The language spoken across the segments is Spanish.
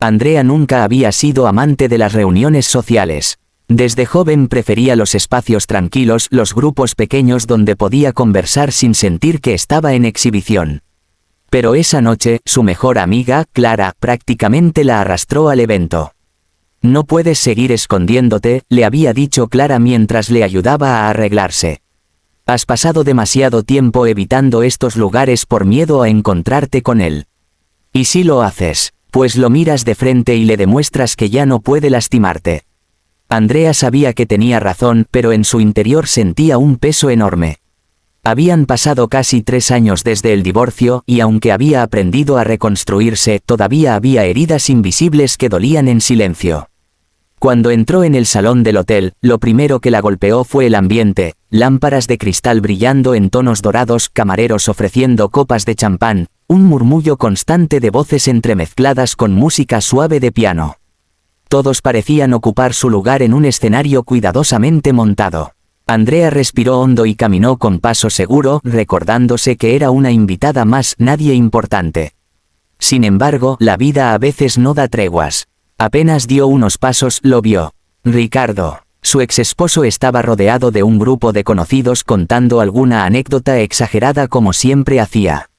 Andrea nunca había sido amante de las reuniones sociales. Desde joven prefería los espacios tranquilos, los grupos pequeños donde podía conversar sin sentir que estaba en exhibición. Pero esa noche, su mejor amiga, Clara, prácticamente la arrastró al evento. «No puedes seguir escondiéndote», le había dicho Clara mientras le ayudaba a arreglarse. «Has pasado demasiado tiempo evitando estos lugares por miedo a encontrarte con él. Y si lo haces, pues lo miras de frente y le demuestras que ya no puede lastimarte». Andrea sabía que tenía razón, pero en su interior sentía un peso enorme. Habían pasado casi 3 años desde el divorcio, y aunque había aprendido a reconstruirse, todavía había heridas invisibles que dolían en silencio. Cuando entró en el salón del hotel, lo primero que la golpeó fue el ambiente: lámparas de cristal brillando en tonos dorados, camareros ofreciendo copas de champán, un murmullo constante de voces entremezcladas con música suave de piano. Todos parecían ocupar su lugar en un escenario cuidadosamente montado. Andrea respiró hondo y caminó con paso seguro, recordándose que era una invitada más, nadie importante. Sin embargo, la vida a veces no da treguas. Apenas dio unos pasos, lo vio. Ricardo. Su exesposo estaba rodeado de un grupo de conocidos contando alguna anécdota exagerada como siempre hacía.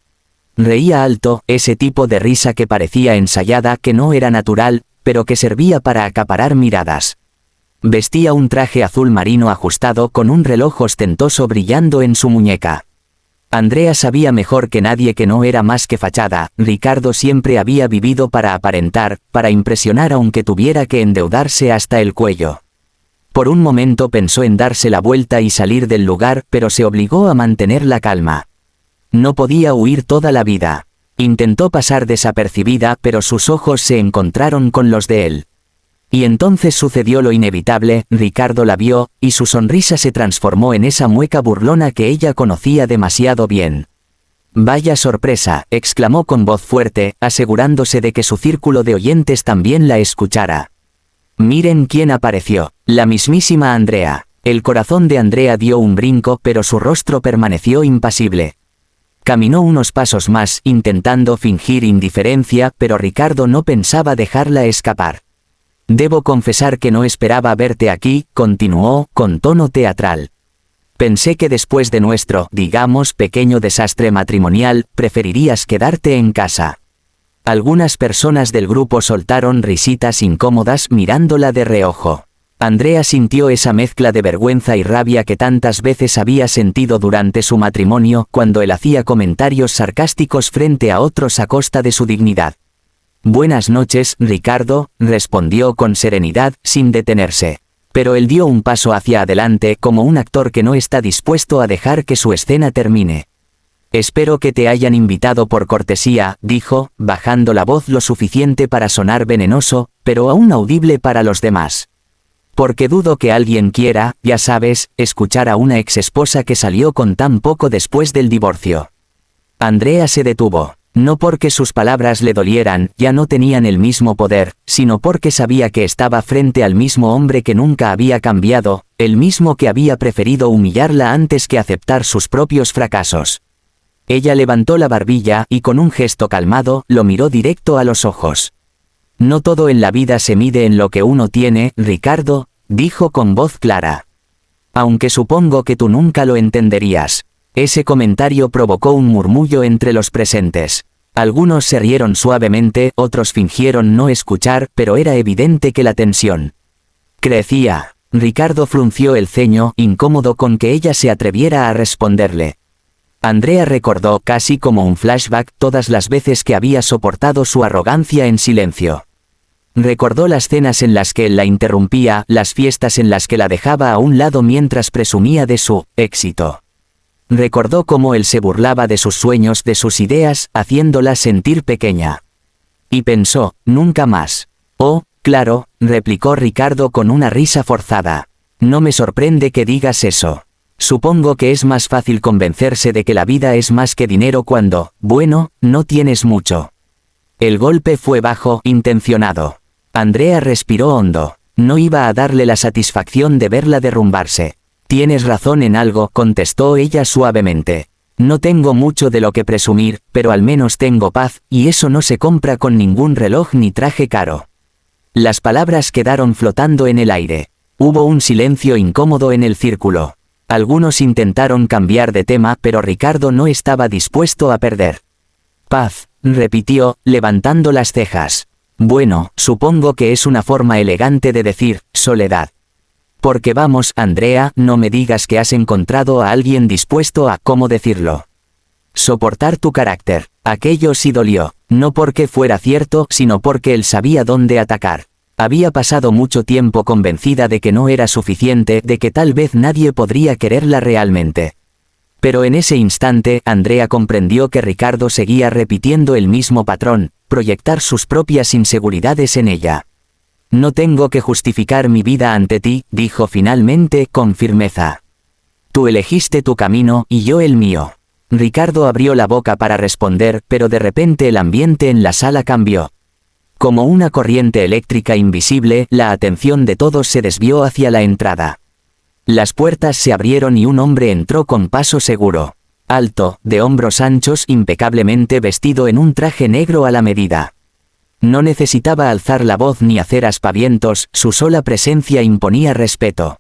Reía alto, ese tipo de risa que parecía ensayada, que no era natural, pero que servía para acaparar miradas. Vestía un traje azul marino ajustado con un reloj ostentoso brillando en su muñeca. Andrea sabía mejor que nadie que no era más que fachada. Ricardo siempre había vivido para aparentar, para impresionar aunque tuviera que endeudarse hasta el cuello. Por un momento pensó en darse la vuelta y salir del lugar, pero se obligó a mantener la calma. No podía huir toda la vida. Intentó pasar desapercibida, pero sus ojos se encontraron con los de él. Y entonces sucedió lo inevitable: Ricardo la vio, y su sonrisa se transformó en esa mueca burlona que ella conocía demasiado bien. «Vaya sorpresa», exclamó con voz fuerte, asegurándose de que su círculo de oyentes también la escuchara. «Miren quién apareció, la mismísima Andrea». El corazón de Andrea dio un brinco, pero su rostro permaneció impasible. Caminó unos pasos más, intentando fingir indiferencia, pero Ricardo no pensaba dejarla escapar. «Debo confesar que no esperaba verte aquí», continuó, con tono teatral. «Pensé que después de nuestro, digamos, pequeño desastre matrimonial, preferirías quedarte en casa». Algunas personas del grupo soltaron risitas incómodas mirándola de reojo. Andrea sintió esa mezcla de vergüenza y rabia que tantas veces había sentido durante su matrimonio, cuando él hacía comentarios sarcásticos frente a otros a costa de su dignidad. «Buenas noches, Ricardo», respondió con serenidad, sin detenerse. Pero él dio un paso hacia adelante, como un actor que no está dispuesto a dejar que su escena termine. «Espero que te hayan invitado por cortesía», dijo, bajando la voz lo suficiente para sonar venenoso, pero aún audible para los demás. «Porque dudo que alguien quiera, ya sabes, escuchar a una exesposa que salió con tan poco después del divorcio». Andrea se detuvo. No porque sus palabras le dolieran, ya no tenían el mismo poder, sino porque sabía que estaba frente al mismo hombre que nunca había cambiado, el mismo que había preferido humillarla antes que aceptar sus propios fracasos. Ella levantó la barbilla, y con un gesto calmado, lo miró directo a los ojos. «No todo en la vida se mide en lo que uno tiene, Ricardo», dijo con voz clara. «Aunque supongo que tú nunca lo entenderías». Ese comentario provocó un murmullo entre los presentes. Algunos se rieron suavemente, otros fingieron no escuchar, pero era evidente que la tensión crecía. Ricardo frunció el ceño, incómodo con que ella se atreviera a responderle. Andrea recordó, casi como un flashback, todas las veces que había soportado su arrogancia en silencio. Recordó las cenas en las que él la interrumpía, las fiestas en las que la dejaba a un lado mientras presumía de su éxito. Recordó cómo él se burlaba de sus sueños, de sus ideas, haciéndola sentir pequeña. Y pensó, nunca más. «Oh, claro», replicó Ricardo con una risa forzada. «No me sorprende que digas eso. Supongo que es más fácil convencerse de que la vida es más que dinero cuando, bueno, no tienes mucho». El golpe fue bajo, intencionado. Andrea respiró hondo. No iba a darle la satisfacción de verla derrumbarse. «Tienes razón en algo», contestó ella suavemente. No tengo mucho de lo que presumir, pero al menos tengo paz, y eso no se compra con ningún reloj ni traje caro. Las palabras quedaron flotando en el aire. Hubo un silencio incómodo en el círculo. Algunos intentaron cambiar de tema, pero Ricardo no estaba dispuesto a perder. Paz, repitió, levantando las cejas. Bueno, supongo que es una forma elegante de decir soledad. Porque vamos, Andrea, no me digas que has encontrado a alguien dispuesto a, ¿cómo decirlo? Soportar tu carácter. Aquello sí dolió, no porque fuera cierto, sino porque él sabía dónde atacar. Había pasado mucho tiempo convencida de que no era suficiente, de que tal vez nadie podría quererla realmente. Pero en ese instante, Andrea comprendió que Ricardo seguía repitiendo el mismo patrón, proyectar sus propias inseguridades en ella. No tengo que justificar mi vida ante ti, dijo finalmente, con firmeza. Tú elegiste tu camino, y yo el mío. Ricardo abrió la boca para responder, pero de repente el ambiente en la sala cambió. Como una corriente eléctrica invisible, la atención de todos se desvió hacia la entrada. Las puertas se abrieron y un hombre entró con paso seguro. Alto, de hombros anchos, impecablemente vestido en un traje negro a la medida. No necesitaba alzar la voz ni hacer aspavientos, su sola presencia imponía respeto.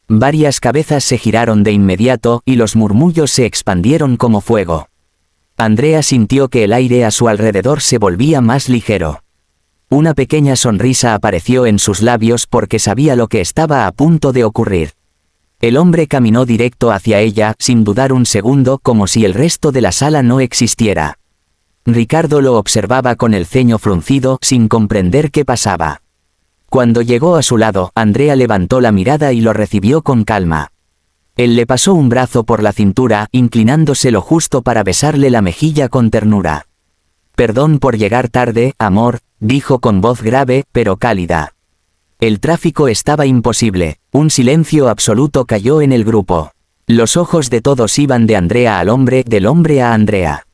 Varias cabezas se giraron de inmediato, y los murmullos se expandieron como fuego. Andrea sintió que el aire a su alrededor se volvía más ligero. Una pequeña sonrisa apareció en sus labios porque sabía lo que estaba a punto de ocurrir. El hombre caminó directo hacia ella, sin dudar un segundo, como si el resto de la sala no existiera. Ricardo lo observaba con el ceño fruncido, sin comprender qué pasaba. Cuando llegó a su lado, Andrea levantó la mirada y lo recibió con calma. Él le pasó un brazo por la cintura, inclinándose lo justo para besarle la mejilla con ternura. Perdón por llegar tarde, amor, dijo con voz grave, pero cálida. El tráfico estaba imposible, un silencio absoluto cayó en el grupo. Los ojos de todos iban de Andrea al hombre, del hombre a Andrea.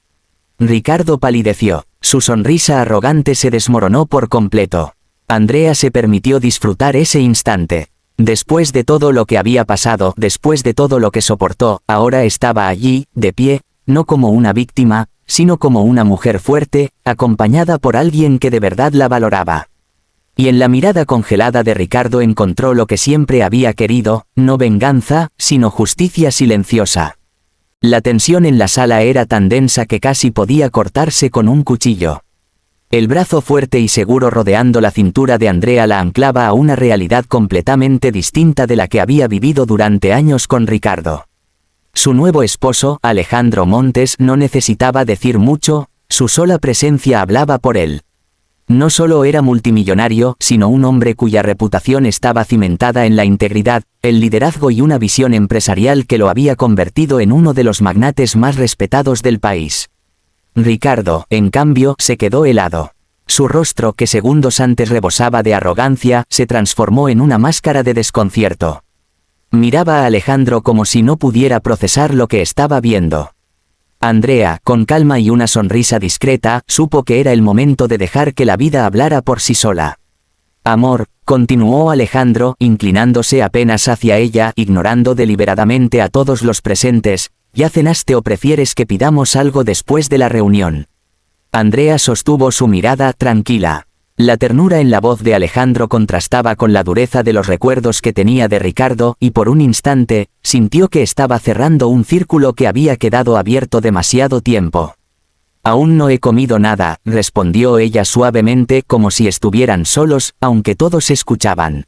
Ricardo palideció, su sonrisa arrogante se desmoronó por completo. Andrea se permitió disfrutar ese instante. Después de todo lo que había pasado, después de todo lo que soportó, ahora estaba allí, de pie, no como una víctima, sino como una mujer fuerte, acompañada por alguien que de verdad la valoraba. Y en la mirada congelada de Ricardo encontró lo que siempre había querido, no venganza, sino justicia silenciosa. La tensión en la sala era tan densa que casi podía cortarse con un cuchillo. El brazo fuerte y seguro rodeando la cintura de Andrea la anclaba a una realidad completamente distinta de la que había vivido durante años con Ricardo. Su nuevo esposo, Alejandro Montes, no necesitaba decir mucho, su sola presencia hablaba por él. No solo era multimillonario, sino un hombre cuya reputación estaba cimentada en la integridad, el liderazgo y una visión empresarial que lo había convertido en uno de los magnates más respetados del país. Ricardo, en cambio, se quedó helado. Su rostro, que segundos antes rebosaba de arrogancia, se transformó en una máscara de desconcierto. Miraba a Alejandro como si no pudiera procesar lo que estaba viendo. Andrea, con calma y una sonrisa discreta, supo que era el momento de dejar que la vida hablara por sí sola. Amor, continuó Alejandro, inclinándose apenas hacia ella, ignorando deliberadamente a todos los presentes, ¿ya cenaste o prefieres que pidamos algo después de la reunión? Andrea sostuvo su mirada tranquila. La ternura en la voz de Alejandro contrastaba con la dureza de los recuerdos que tenía de Ricardo, y por un instante, sintió que estaba cerrando un círculo que había quedado abierto demasiado tiempo. Aún no he comido nada, respondió ella suavemente como si estuvieran solos, aunque todos escuchaban.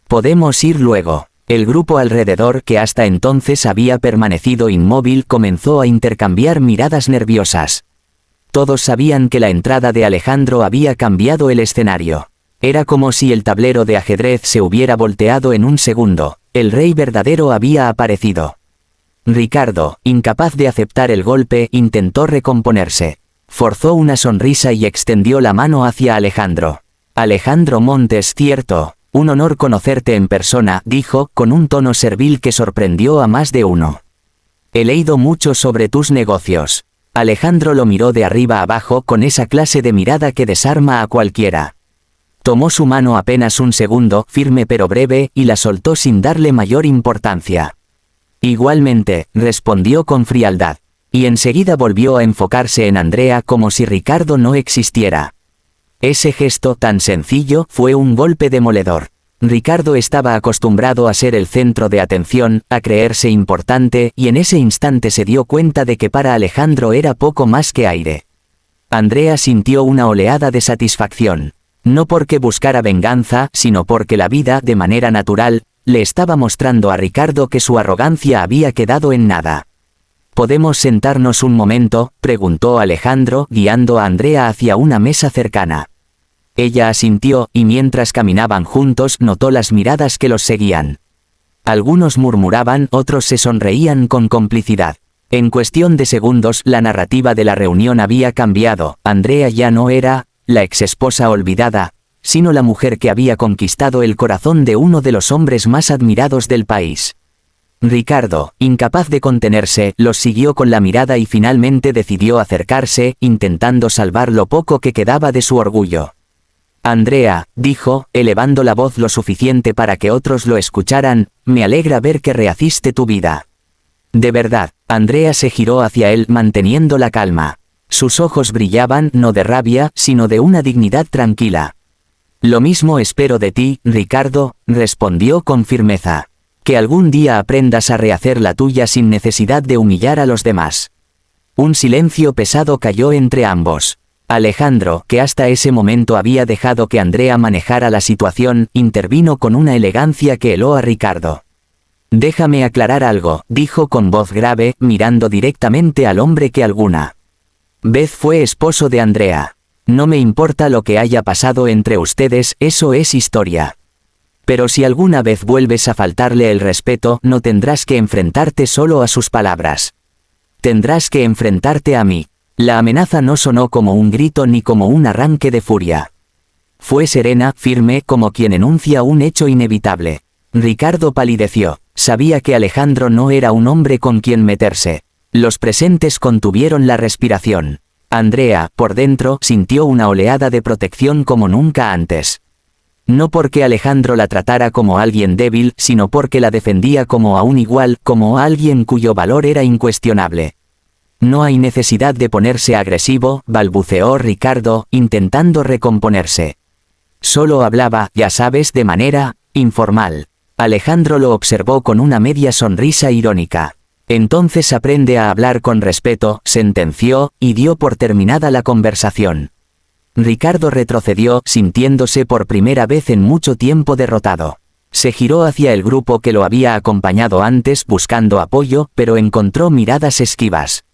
Podemos ir luego. El grupo alrededor, que hasta entonces había permanecido inmóvil, comenzó a intercambiar miradas nerviosas. Todos sabían que la entrada de Alejandro había cambiado el escenario. Era como si el tablero de ajedrez se hubiera volteado en un segundo, el rey verdadero había aparecido. Ricardo, incapaz de aceptar el golpe, intentó recomponerse. Forzó una sonrisa y extendió la mano hacia Alejandro. Alejandro Montes, cierto, un honor conocerte en persona, dijo, con un tono servil que sorprendió a más de uno. He leído mucho sobre tus negocios. Alejandro lo miró de arriba abajo con esa clase de mirada que desarma a cualquiera. Tomó su mano apenas un segundo, firme pero breve, y la soltó sin darle mayor importancia. Igualmente, respondió con frialdad. Y enseguida volvió a enfocarse en Andrea como si Ricardo no existiera. Ese gesto tan sencillo fue un golpe demoledor. Ricardo estaba acostumbrado a ser el centro de atención, a creerse importante, y en ese instante se dio cuenta de que para Alejandro era poco más que aire. Andrea sintió una oleada de satisfacción. No porque buscara venganza, sino porque la vida, de manera natural, le estaba mostrando a Ricardo que su arrogancia había quedado en nada. ¿Podemos sentarnos un momento?, preguntó Alejandro, guiando a Andrea hacia una mesa cercana. Ella asintió, y mientras caminaban juntos notó las miradas que los seguían. Algunos murmuraban, otros se sonreían con complicidad. En cuestión de segundos la narrativa de la reunión había cambiado. Andrea ya no era la exesposa olvidada, sino la mujer que había conquistado el corazón de uno de los hombres más admirados del país. Ricardo, incapaz de contenerse, los siguió con la mirada y finalmente decidió acercarse, intentando salvar lo poco que quedaba de su orgullo. Andrea, dijo, elevando la voz lo suficiente para que otros lo escucharan, me alegra ver que rehaciste tu vida. De verdad. Andrea se giró hacia él manteniendo la calma. Sus ojos brillaban no de rabia, sino de una dignidad tranquila. Lo mismo espero de ti, Ricardo, respondió con firmeza. Que algún día aprendas a rehacer la tuya sin necesidad de humillar a los demás. Un silencio pesado cayó entre ambos. Alejandro, que hasta ese momento había dejado que Andrea manejara la situación, intervino con una elegancia que heló a Ricardo. Déjame aclarar algo, dijo con voz grave, mirando directamente al hombre que alguna vez fue esposo de Andrea. No me importa lo que haya pasado entre ustedes, eso es historia. Pero si alguna vez vuelves a faltarle el respeto, no tendrás que enfrentarte solo a sus palabras. Tendrás que enfrentarte a mí. La amenaza no sonó como un grito ni como un arranque de furia. Fue serena, firme, como quien enuncia un hecho inevitable. Ricardo palideció. Sabía que Alejandro no era un hombre con quien meterse. Los presentes contuvieron la respiración. Andrea, por dentro, sintió una oleada de protección como nunca antes. No porque Alejandro la tratara como alguien débil, sino porque la defendía como a un igual, como a alguien cuyo valor era incuestionable. No hay necesidad de ponerse agresivo, balbuceó Ricardo, intentando recomponerse. Solo hablaba, ya sabes, de manera informal. Alejandro lo observó con una media sonrisa irónica. Entonces aprende a hablar con respeto, sentenció, y dio por terminada la conversación. Ricardo retrocedió, sintiéndose por primera vez en mucho tiempo derrotado. Se giró hacia el grupo que lo había acompañado antes buscando apoyo, pero encontró miradas esquivas.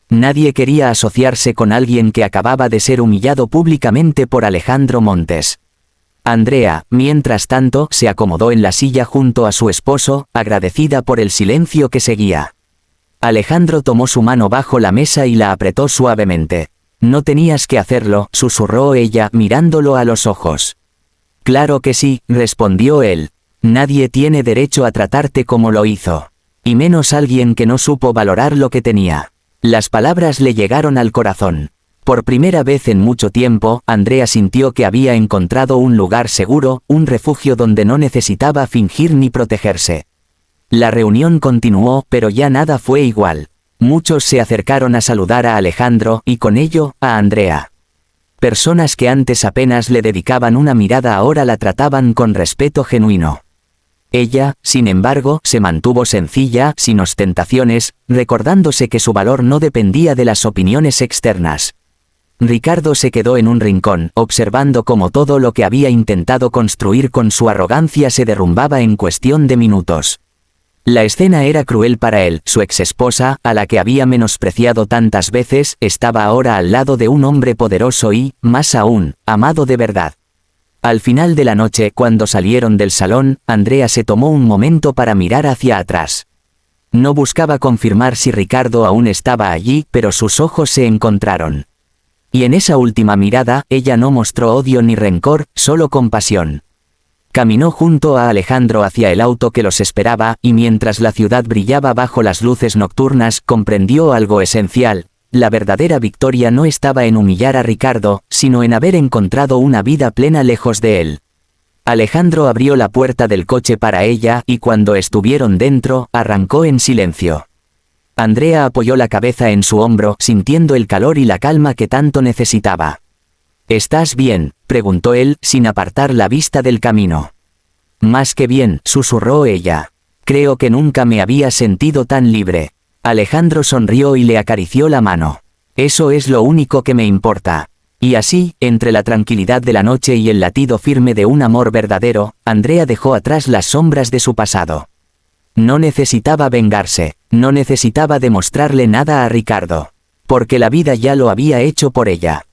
Nadie quería asociarse con alguien que acababa de ser humillado públicamente por Alejandro Montes. Andrea, mientras tanto, se acomodó en la silla junto a su esposo, agradecida por el silencio que seguía. Alejandro tomó su mano bajo la mesa y la apretó suavemente. No tenías que hacerlo, susurró ella, mirándolo a los ojos. Claro que sí, respondió él. Nadie tiene derecho a tratarte como lo hizo. Y menos alguien que no supo valorar lo que tenía. Las palabras le llegaron al corazón. Por primera vez en mucho tiempo, Andrea sintió que había encontrado un lugar seguro, un refugio donde no necesitaba fingir ni protegerse. La reunión continuó, pero ya nada fue igual. Muchos se acercaron a saludar a Alejandro, y con ello, a Andrea. Personas que antes apenas le dedicaban una mirada ahora la trataban con respeto genuino. Ella, sin embargo, se mantuvo sencilla, sin ostentaciones, recordándose que su valor no dependía de las opiniones externas. Ricardo se quedó en un rincón, observando cómo todo lo que había intentado construir con su arrogancia se derrumbaba en cuestión de minutos. La escena era cruel para él. Su exesposa, a la que había menospreciado tantas veces, estaba ahora al lado de un hombre poderoso y, más aún, amado de verdad. Al final de la noche, cuando salieron del salón, Andrea se tomó un momento para mirar hacia atrás. No buscaba confirmar si Ricardo aún estaba allí, pero sus ojos se encontraron. Y en esa última mirada, ella no mostró odio ni rencor, solo compasión. Caminó junto a Alejandro hacia el auto que los esperaba, y mientras la ciudad brillaba bajo las luces nocturnas, comprendió algo esencial. La verdadera victoria no estaba en humillar a Ricardo, sino en haber encontrado una vida plena lejos de él. Alejandro abrió la puerta del coche para ella, y cuando estuvieron dentro, arrancó en silencio. Andrea apoyó la cabeza en su hombro, sintiendo el calor y la calma que tanto necesitaba. ¿Estás bien?, preguntó él, sin apartar la vista del camino. Más que bien, susurró ella. Creo que nunca me había sentido tan libre. Alejandro sonrió y le acarició la mano. Eso es lo único que me importa. Y así, entre la tranquilidad de la noche y el latido firme de un amor verdadero, Andrea dejó atrás las sombras de su pasado. No necesitaba vengarse, no necesitaba demostrarle nada a Ricardo. Porque la vida ya lo había hecho por ella.